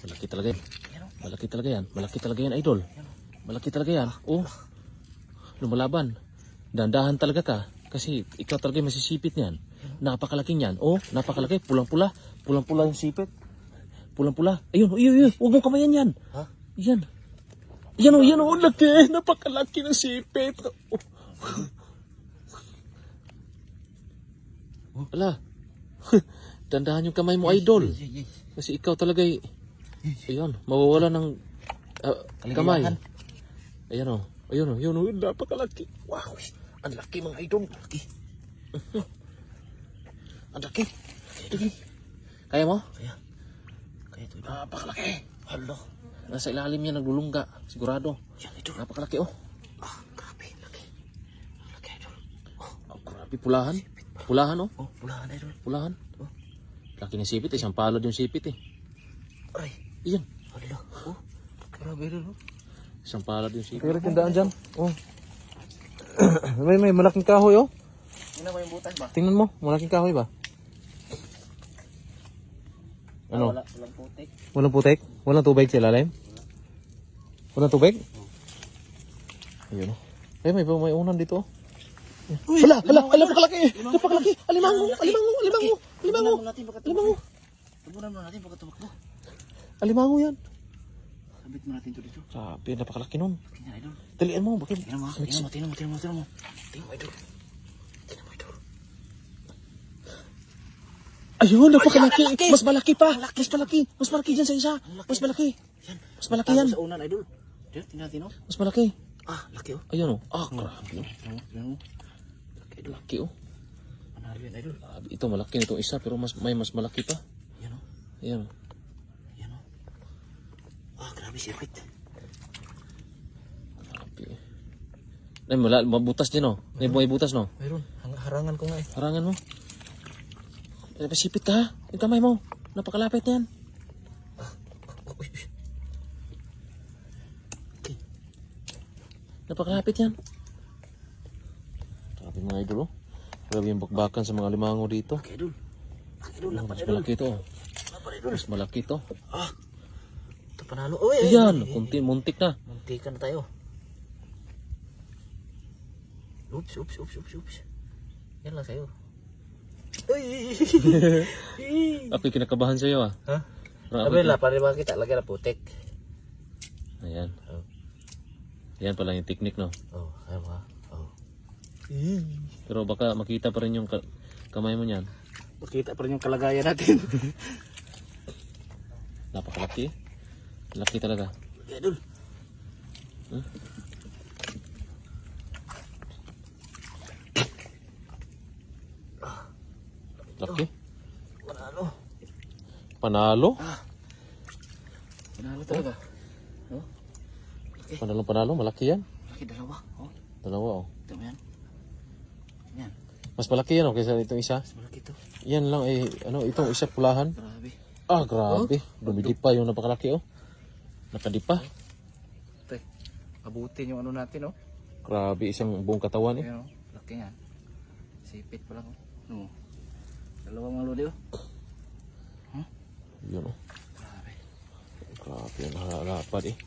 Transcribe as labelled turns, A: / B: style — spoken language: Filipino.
A: Malaki talaga yan. Malaki talaga yan. Malaki talaga yan, idol. Malaki talaga yan. Oh. Lumalaban. Dandahan talaga ka. Kasi ikaw talaga yung masisipit niyan. Napakalaki niyan. Oh, napakalaki. Pulang-pula. Pulang-pula yung sipit. Pulang-pula. Ayun, ayun. Huwag mong kamayan yan.
B: Ha?
A: Yan. Yan o, yan o. Laki. Napakalaki ng sipit. Oh. Ala. Dandahan yung kamay mo, idol. Kasi ikaw talaga ayun, mawawala ng kamay. Ayan o. Ayun o. Ayun o. Napakalaki. Wow. Ang laki mga idol. Laki. Ang laki. Kaya mo?
B: Kaya ito.
A: Napakalaki.
B: Hala.
A: Nasa ilalim niya naglulungga. Sigurado.
B: Yan ito.
A: Napakalaki oh.
B: Grabe. Laki. Laki idol.
A: Grabe. Pulahan. Pulahan oh.
B: Pulahan idol.
A: Pulahan. Laki ng sipit. Isang palad yung sipit eh.
B: Ay.
A: Iyan.
B: Hala. Grabe idol.
A: Isang palad yung sipit.
C: Kaya tindaan dyan. Oh. may malaking kahoy oh.
B: Tingnan mo yung butas ba?
C: Tingnan mo, malaking kahoy ba? Ano?
B: Walang putik.
C: Walang putik? Walang tubig sa ilalim? Walang tubig? Ayun oh. Ay, may unan dito oh. Hala, napakalaki! Napakalaki! Alimango!
B: Tabunan mo natin baka tumakbo.
C: Alimango yan.
B: Sabit mo natin ito dito.
C: Sabi, napakalaki nun.
B: Tingnan idol.
C: Dalian mo, bakit?
B: Tingnan mo idol. Tingnan mo idol.
C: Ayun, napakalaki! Mas malaki pa! Mas malaki dyan sa isa! Mas malaki! Mas malaki yan!
B: Sa unan idol. Tingnan natin oh.
C: Mas malaki!
B: Laki oh.
C: Ayun oh. Grabe.
B: Tingnan mo.
C: Laki oh.
B: Manalo yan idol.
C: Ito malaki nitong isa pero may mas malaki pa.
B: Yan oh.
C: Ayan oh.
B: Grabe sipit.
C: Grabe. Ay, mabutas din oh. May butas no?
B: Mayroon. Harangan ko nga eh.
C: Harangan mo. Ay, pasipit ka ha. Yung kamay mo. Napakalapit yan.
B: Okay.
C: Napakalapit yan. Grabe mga idol oh. Grabe yung bakbakan sa mga limango dito.
B: Okay idol.
C: Mas malaki ito oh. Mas malaki ito.
B: Ito panalo. Uy.
C: Ayan. Muntik na.
B: Muntikan na tayo. Oops. Yan lang sa'yo. Uy.
C: Ako'y kinakabahan sa'yo ah.
B: Ha? Sabi nila, pariwag kita. Lagyan na putik.
C: Ayan. Yan pala yung technique no.
B: Ayaw ha.
C: Pero baka makita pa rin yung kamay mo niyan.
B: Makita pa rin yung kalagayan natin.
C: Napakalaki. Laki talaga.
B: Okay, idol.
C: Laki.
B: Panalo.
C: Panalo?
B: Panalo talaga.
C: Panalo. Malaki yan.
B: Laki dalawa.
C: Dalawa oh.
B: Ito mo yan. Yan.
C: Mas malaki yan oh kaysa itong isa.
B: Mas malaki ito.
C: Yan lang eh. Itong isa pulahan.
B: Grabe.
C: Grabe. Dumidipa yung napakalaki oh. Nakadipa.
B: Ito abutin yung ano natin oh.
C: Grabe isang buong katawan eh.
B: Ayan, laki nga. Sipit pa lang oh. Dalawang maluli oh.
C: Yun oh.
B: Grabe.
C: Grabe. Nahalapad eh.